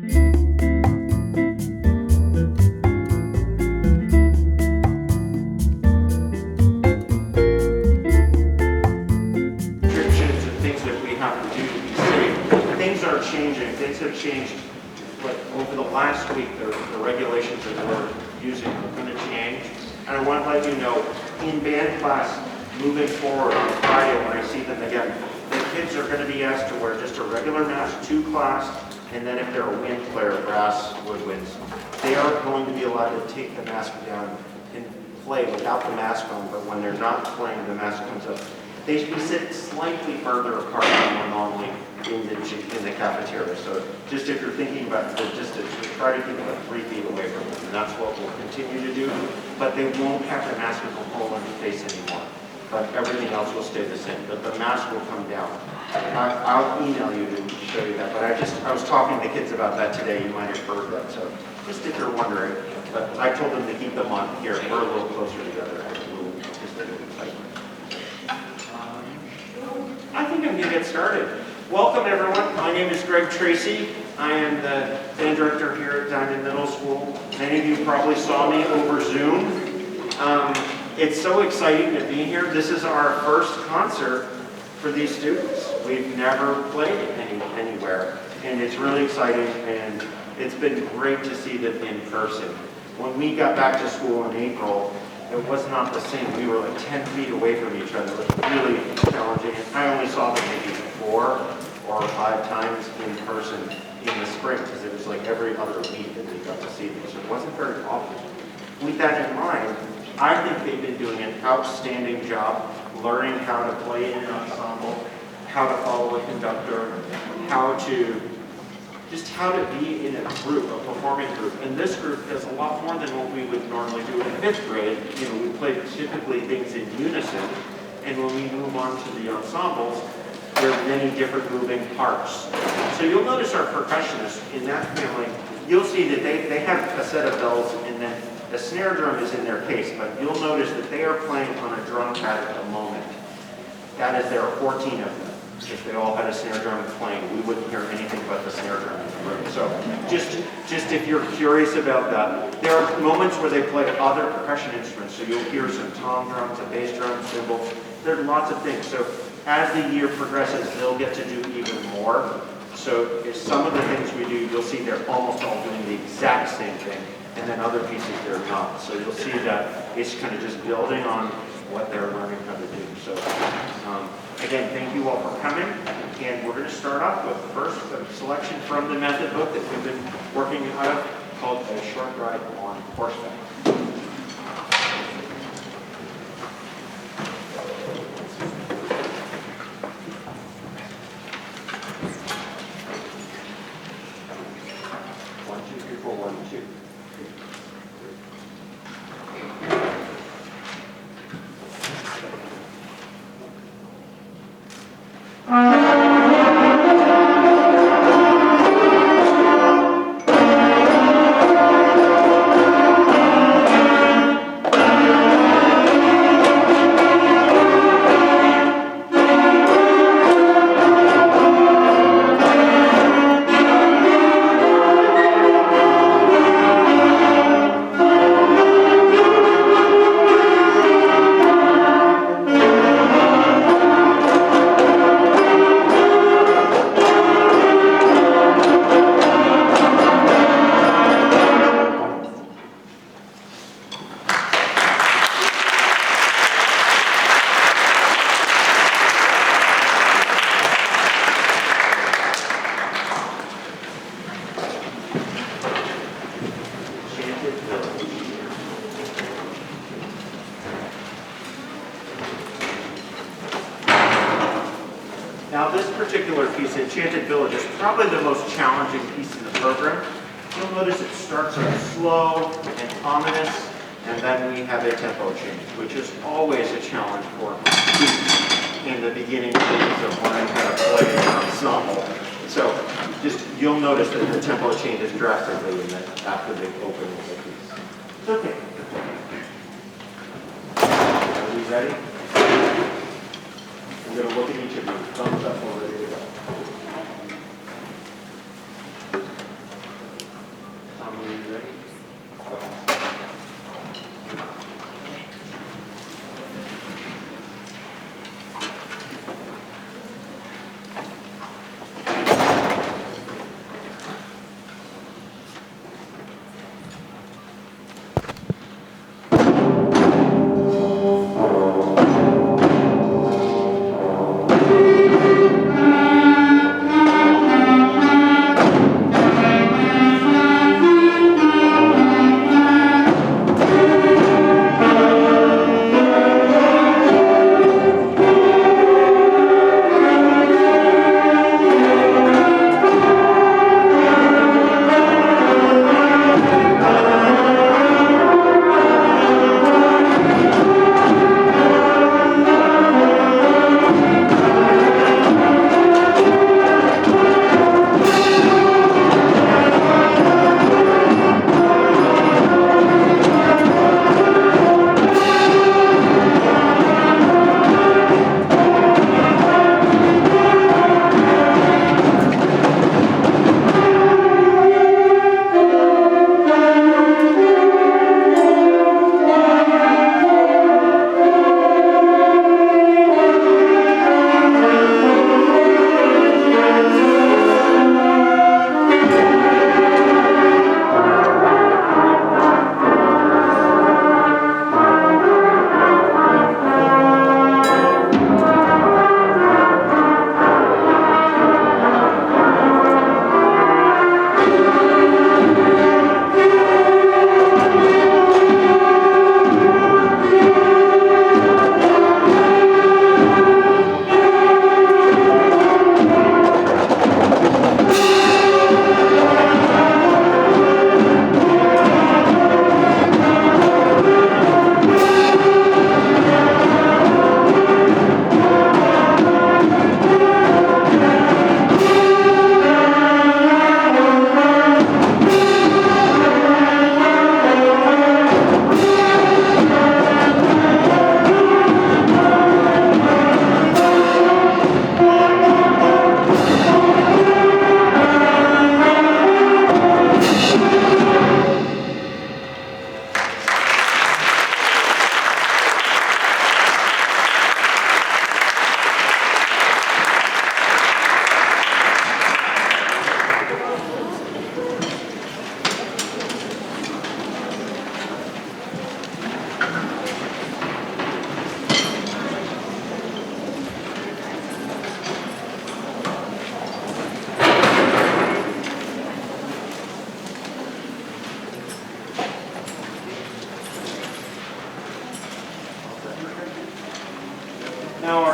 Restrictions and things that we have to do to be safe. Things are changing. Things have changed. Like over the last week, the regulations that we're using are going to change. And I want to let you know, in band class, moving forward on Friday when I see them again, the kids are going to be asked to wear just a regular mask to class, and then if they're a wind player, brass woodwinds, they are going to be allowed to take the mask down and play without the mask on, but when they're not playing, the mask comes up. They should be sit slightly further apart than we're normally in the cafeteria. So just if you're thinking about the distance, we try to keep about 3 feet away from them, and that's what we'll continue to do. But they won't have the mask with a hole in the face anymore. But everything else will stay the same. But the mask will come down. I'll email you to show you that. But I was talking to kids about that today. You might have heard that. So just if you're wondering, but I told them to keep them on here. We're a little closer together. I think I'm going to get started. Welcome, everyone. My name is Greg Tracy. I am the band director here at Diamond Middle School. Many of you probably saw me over Zoom. It's so exciting to be here. This is our first concert for these students. We've never played anywhere, and it's really exciting, and it's been great to see them in person. When we got back to school in April, it was not the same. We were like 10 feet away from each other. It was really challenging. I only saw them maybe 4 or 5 times in person in the spring, because it was like every other week that we got to see them. So it wasn't very often. With that in mind, I think they've been doing an outstanding job learning how to play in an ensemble, how to follow a conductor, how to be in a group, a performing group. And this group does a lot more than what we would normally do in 5th grade. You know, we play typically things in unison, and when we move on to the ensembles, there are many different moving parts. So you'll notice our percussionists in that family, you'll see that they have a set of bells, and then the snare drum is in their case, but you'll notice that they are playing on a drum pad at the moment. That is, there are 14 of them. If they all had a snare drum playing, we wouldn't hear anything but the snare drum in the room. So just if you're curious about that, there are moments where they play other percussion instruments. So you'll hear some tom drums, a bass drum, cymbals. There are lots of things. So as the year progresses, they'll get to do even more. So if some of the things we do, you'll see they're almost all doing the exact same thing. And then other pieces they're not. So you'll see that it's kind of just building on what they're learning how to do. So again, thank you all for coming. And we're going to start off with first a selection from the method book that we've been working out of called A Short Ride on Horseback. Now this particular piece, Enchanted Village, is probably the most challenging piece in the program. You'll notice it starts out slow and ominous, and then we have a tempo change, which is always a challenge for students in the beginning stages of learning how to play an ensemble. So just you'll notice that the tempo changes drastically after they open the piece. It's okay. Are we ready? I'm going to look at each of you. Thumbs up when we're ready to go.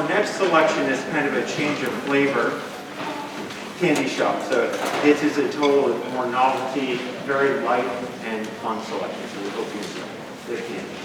our next selection is kind of a change of flavor candy shop. So this is a total of more novelty, very light and fun selection. So we hope you enjoy this candy.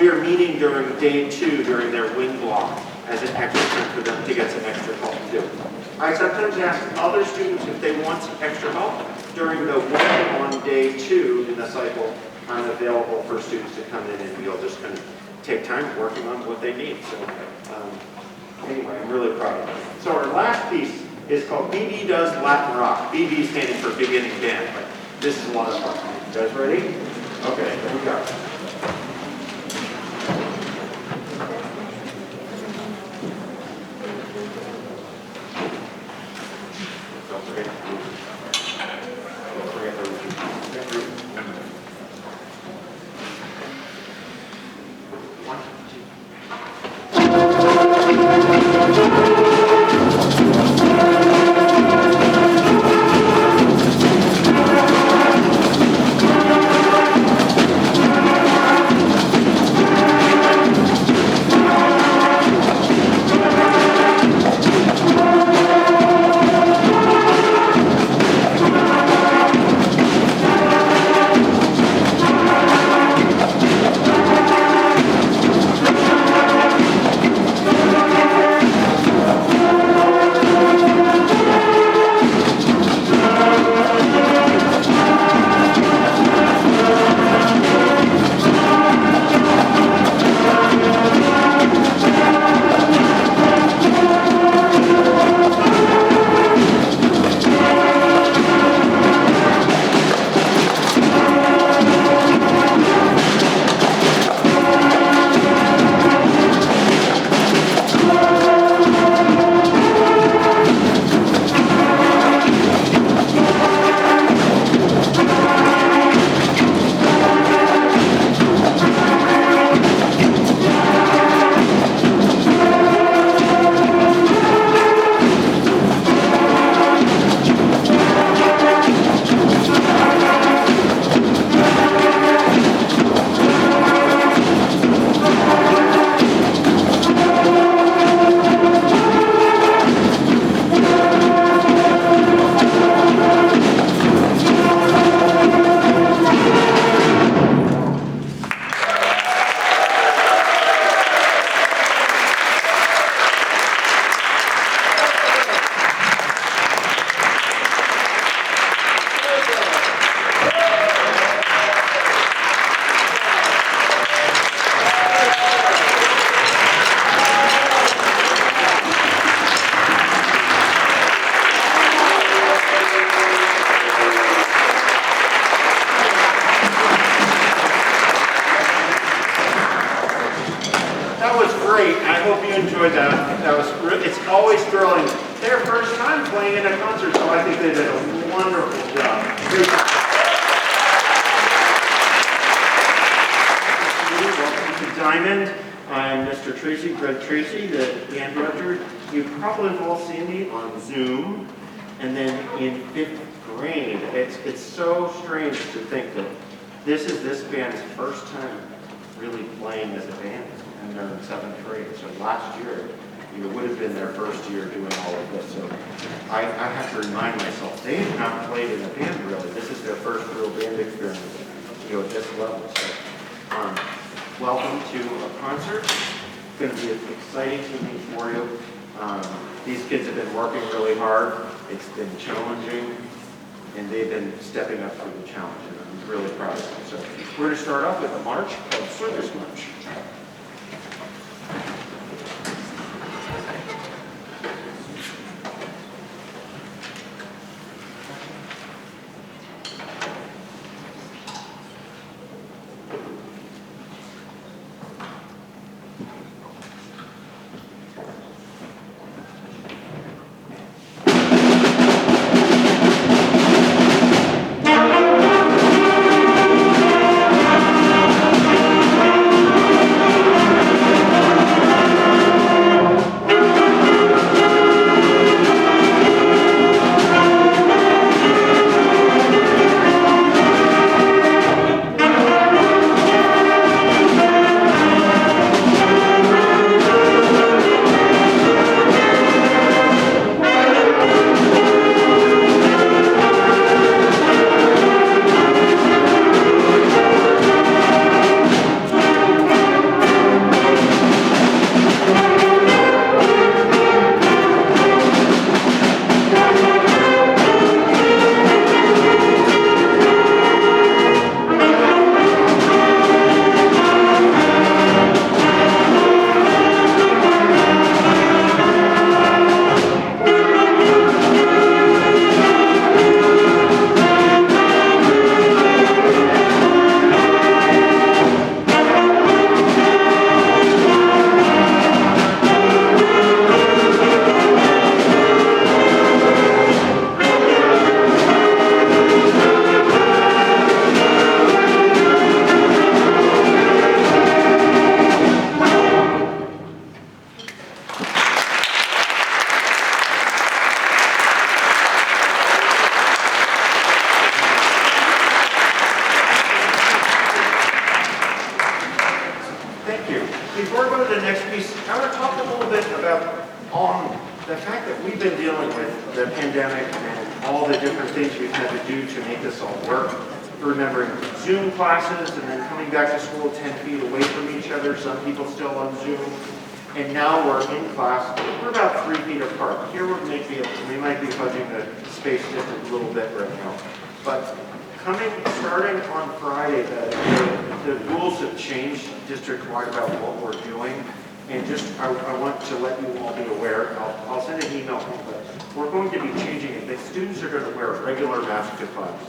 We are meeting during day 2 during their wing block as an extra time for them to get some extra help too. I sometimes ask other students if they want some extra help during the wing on day 2 in the cycle. I'm available for students to come in and we'll just kind of take time working on what they need. So anyway, I'm really proud of them. So our last piece is called BB Does Latin Rock. BB standing for Beginning Band, but this is a lot of fun. You guys ready? Okay, here we go. great. I hope you enjoyed that. It's always thrilling. Their first time playing in a concert, so I think they did a wonderful job. Great job. Welcome to Diamond. I'm Mr. Tracy, Greg Tracy, the band director. You probably have all seen me on Zoom, and then in 5th grade. It's so strange to think that this is this band's first time really playing as a band, and they're in 7th grade. So last year, it would have been their first year doing all of this. So I have to remind myself, they have not played in a band really. This is their first real band experience, at this level. So welcome to a concert. It's going to be exciting to me for you. These kids have been working really hard. It's been challenging, and they've been stepping up to the challenge, and I'm really proud of them. So we're going to start off with a march called Service March. The fact that we've been dealing with the pandemic and all the different things we've had to do to make this all work, remembering Zoom classes and then coming back to school 10 feet away from each other, some people still on Zoom, and now we're in class, we're about 3 feet apart. Here we might be fudging the space just a little bit right now. But starting on Friday, the rules have changed district-wide about what we're doing. And I want to let you all be aware, I'll send an email home, but we're going to be changing it. The students are going to wear a regular mask to class.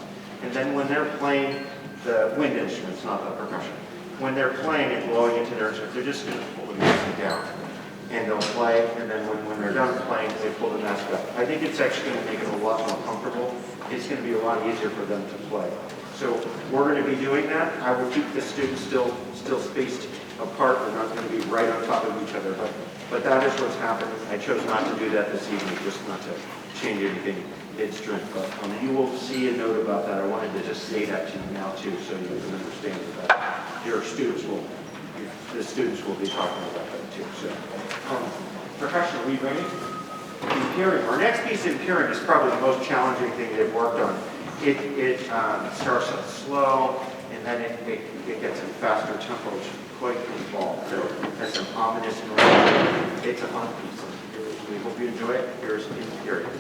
And then when they're playing the wind instruments, not the percussion, when they're playing and blowing into their instruments, they're just going to pull the mask down. And they'll play, and then when they're done playing, they pull the mask up. I think it's actually going to make it a lot more comfortable. It's going to be a lot easier for them to play. So we're going to be doing that. I will keep the students still spaced apart. We're not going to be right on top of each other, but that is what's happening. I chose not to do that this evening, just not to change anything midstream. But you will see a note about that. I wanted to just say that to you now too, so you can understand that the students will be talking about that too. So, percussion, are we ready? Imperium. Our next piece, Imperium, is probably the most challenging thing they've worked on. It starts out slow, and then it gets in faster tempo, which is quite involved. So it has some ominous noise. It's a fun piece. We hope you enjoy it. Here's Imperium.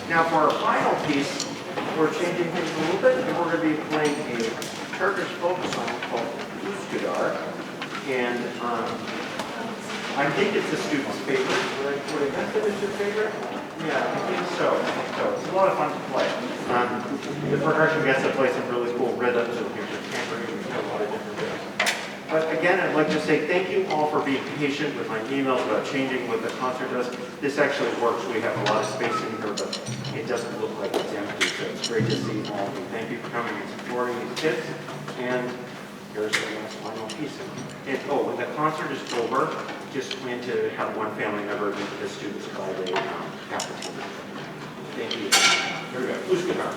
Now for our final piece, we're changing things a little bit, and we're going to be playing a Turkish folk song called Üsküdar. And I think it's the student's favorite. Would I guess that it's your favorite? Yeah, I think so. It's a lot of fun to play. The percussion gets to play some really cool rhythms, and here's your tambourine, and a lot of different rhythms. But again, I'd like to say thank you all for being patient with my emails about changing what the concert does. This actually works. We have a lot of space in here, but it doesn't look like it's empty, so it's great to see all of you. Thank you for coming and supporting these kids. And here's the last final piece. When the concert is over, just plan to have one family member meet the students by the cafeteria. Thank you. Here we go. Üsküdar.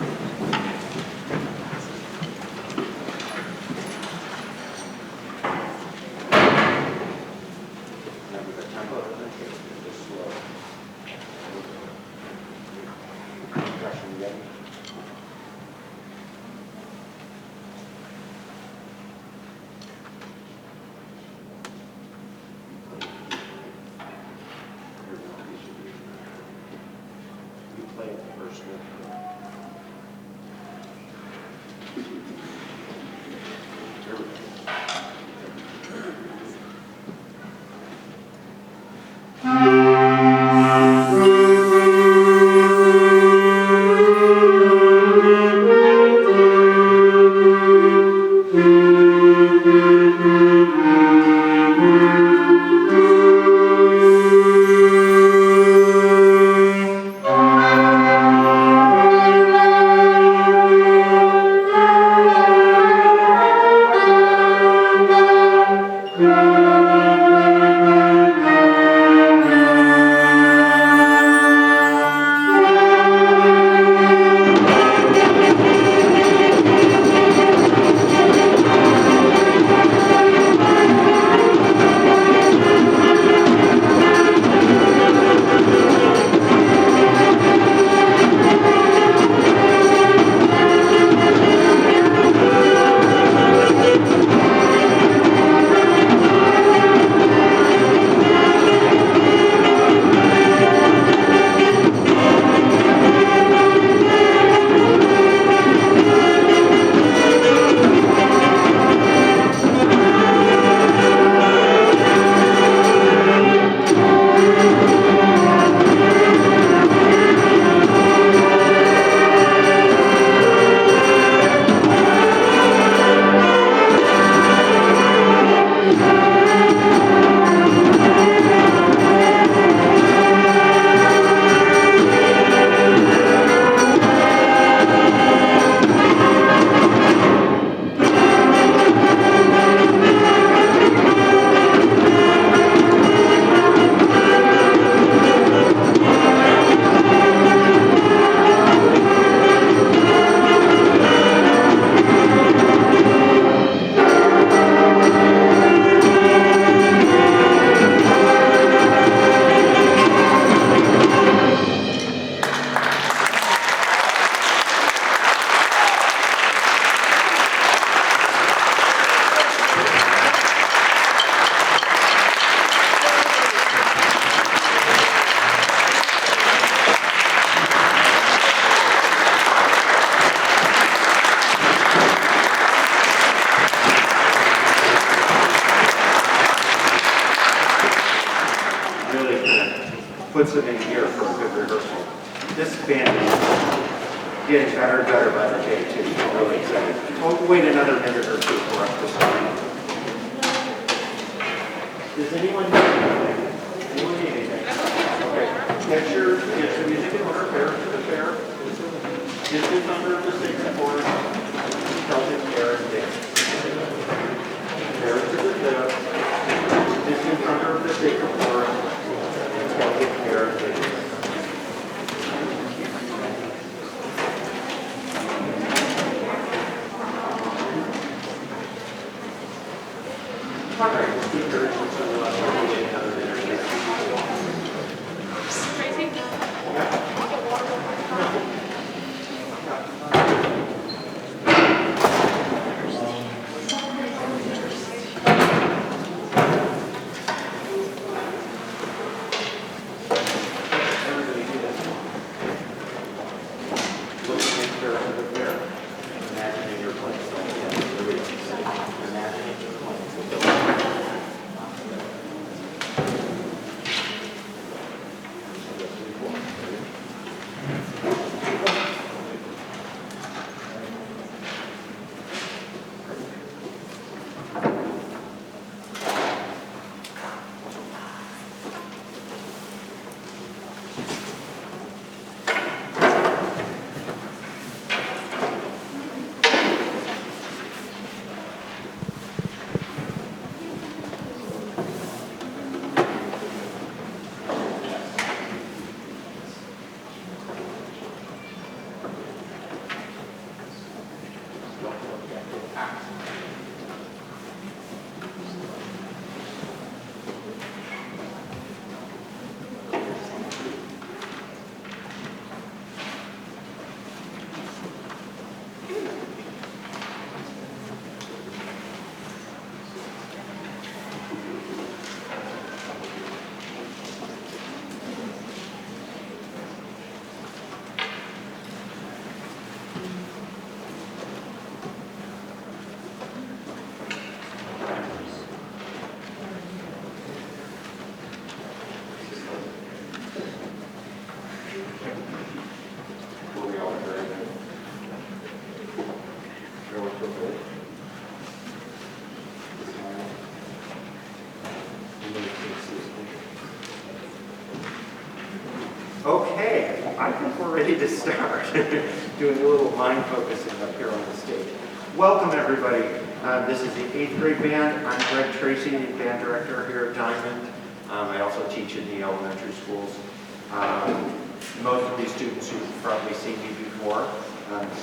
Puts them in gear for a good rehearsal. This band is getting better and better by the day, too. I'm really excited. We'll wait another minute or two for us to start. Does anyone need anything? Anyone need anything? Okay. Get your music in order, fair to the fair. Distance under the 6 chords. Celtic, fair, and dance. Fair to the 5th. Distance under the 6 chords. Celtic, fair, and dance. I think we're ready to start. Doing a little mind focusing up here on the stage. Welcome everybody. This is the 8th grade band. I'm Greg Tracy, the band director here at Diamond. I also teach in the elementary schools. Most of these students who've probably seen me before.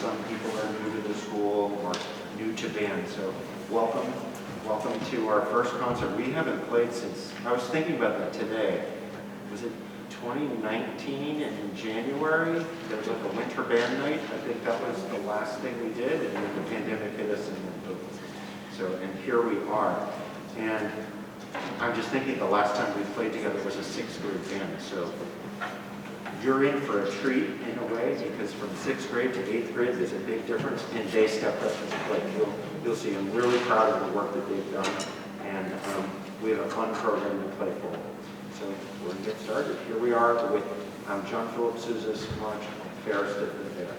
Some people are new to the school or new to band. So welcome. Welcome to our first concert. We haven't played since, I was thinking about that today. Was it 2019 in January? There was like a winter band night. I think that was the last thing we did, and then the pandemic hit us, and here we are. And I'm just thinking the last time we played together was a 6th grade band. So you're in for a treat in a way, because from 6th grade to 8th grade, there's a big difference, and they stepped up to the plate. You'll see I'm really proud of the work that they've done, and we have a fun program to play for. So we're going to get started. Here we are with John Philip Sousa's launch, Fairest of the Fair.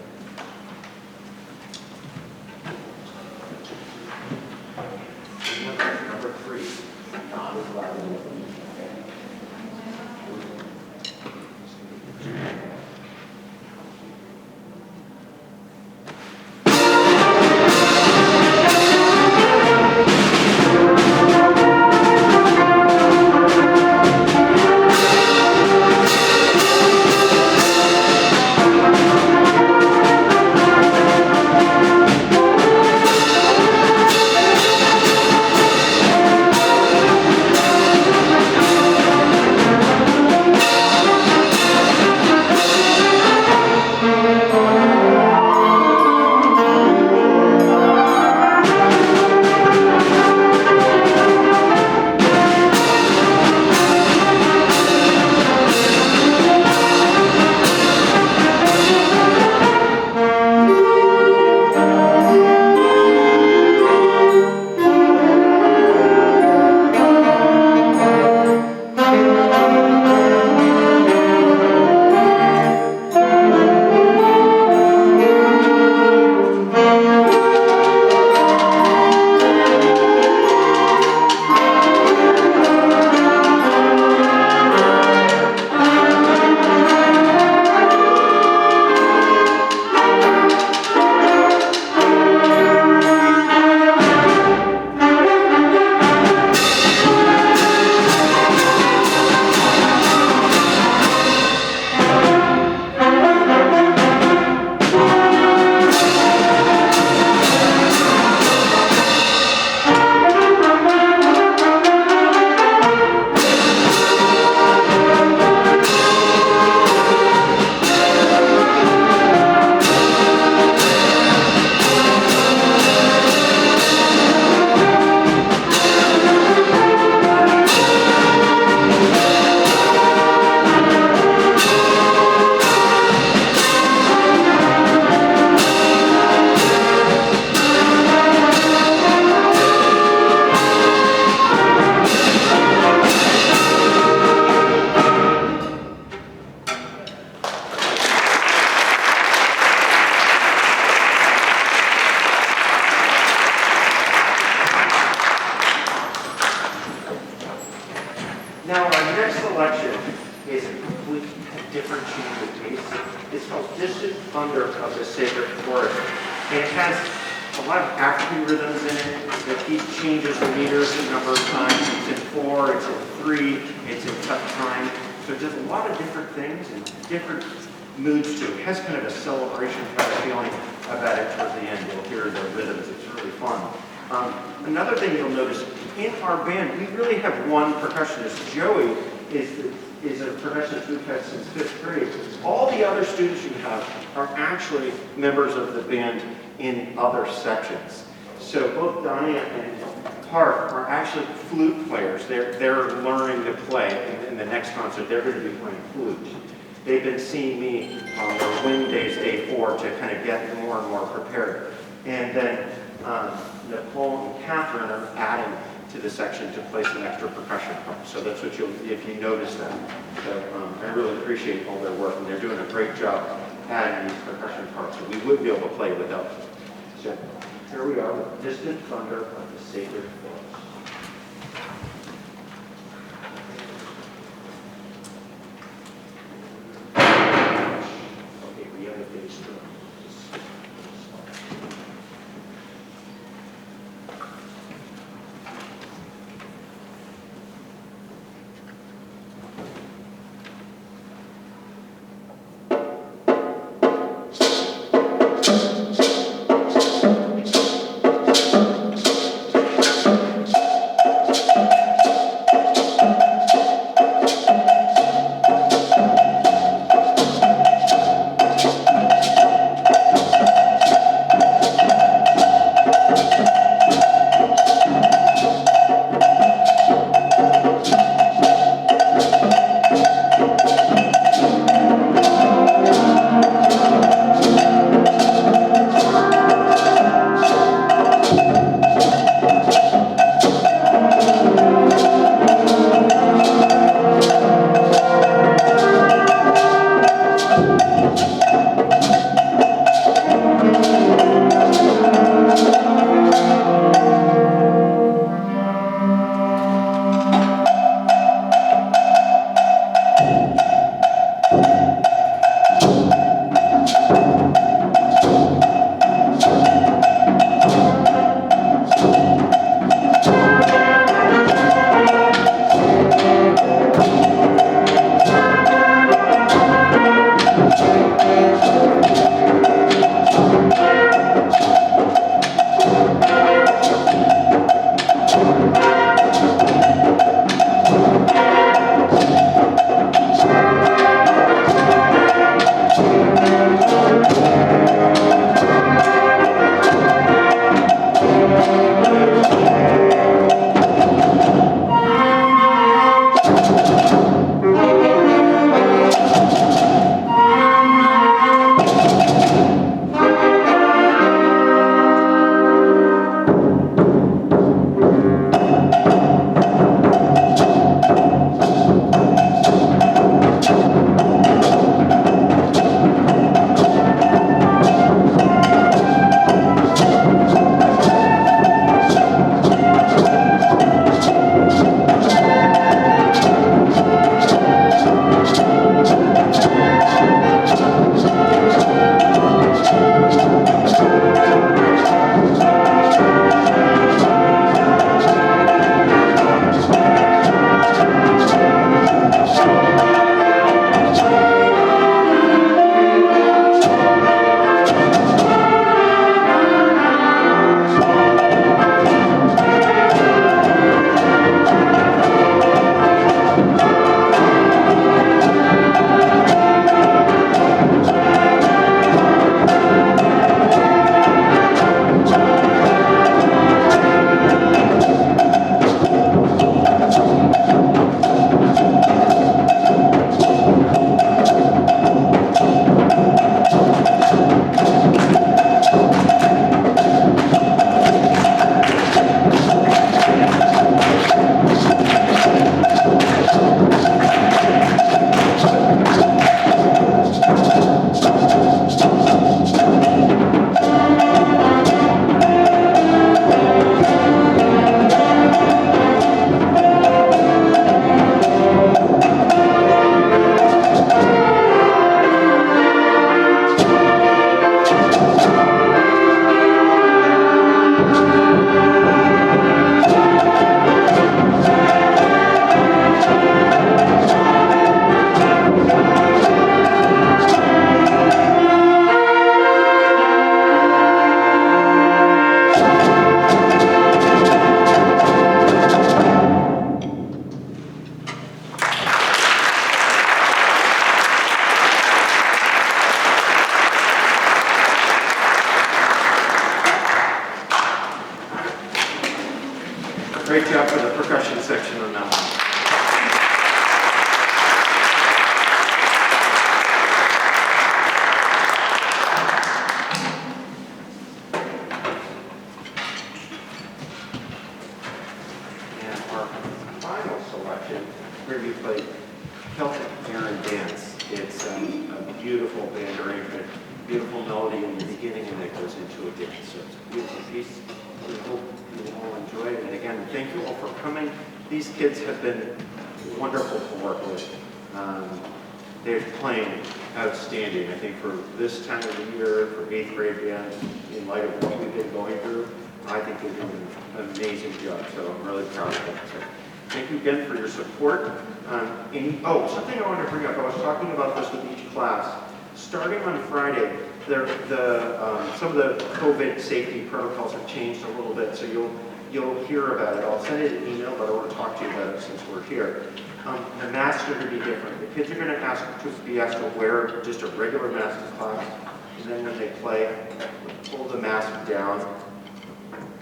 Number 3, not as loud as members of the band in other sections. So both Donnie and Park are actually flute players. They're learning to play. In the next concert, they're going to be playing flute. They've been seeing me on their wind days, day 4, to kind of get more and more prepared. And then Nicole and Catherine are adding to the section to play some extra percussion parts. So that's what you'll, if you notice that. So I really appreciate all their work, and they're doing a great job adding these percussion parts, so we wouldn't be able to play without them. So here we are with Distant Thunder of the Sacred Forest. Great job for the percussion section on that one. And our final selection, where we play Celtic Aaron Dance. It's a beautiful band arrangement, beautiful melody in the beginning, and it goes into a dance. So it's a beautiful piece. We hope you all enjoy it. And again, thank you all for coming. These kids have been wonderful to work with. They're playing outstanding. I think for this time of the year, for 8th grade band, in light of what we've been going through, I think they're doing an amazing job. So I'm really proud of them. So thank you again for your support. Something I want to bring up. I was talking about this with each class. Starting on Friday, some of the COVID safety protocols have changed a little bit, so you'll hear about it. I'll send it an email, but I want to talk to you about it since we're here. The masks are going to be different. The kids are going to be asked to wear just a regular mask in class, and then when they play, pull the mask down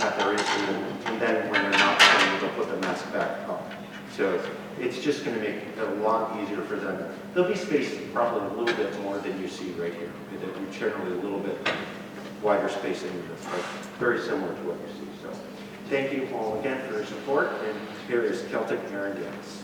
at their instrument, and then when they're not playing, they'll put the mask back up. So it's just going to make it a lot easier for them. They'll be spaced probably a little bit more than you see right here. They'll be generally a little bit wider spacing, but very similar to what you see. So thank you all again for your support, and here is Celtic Aaron Dance.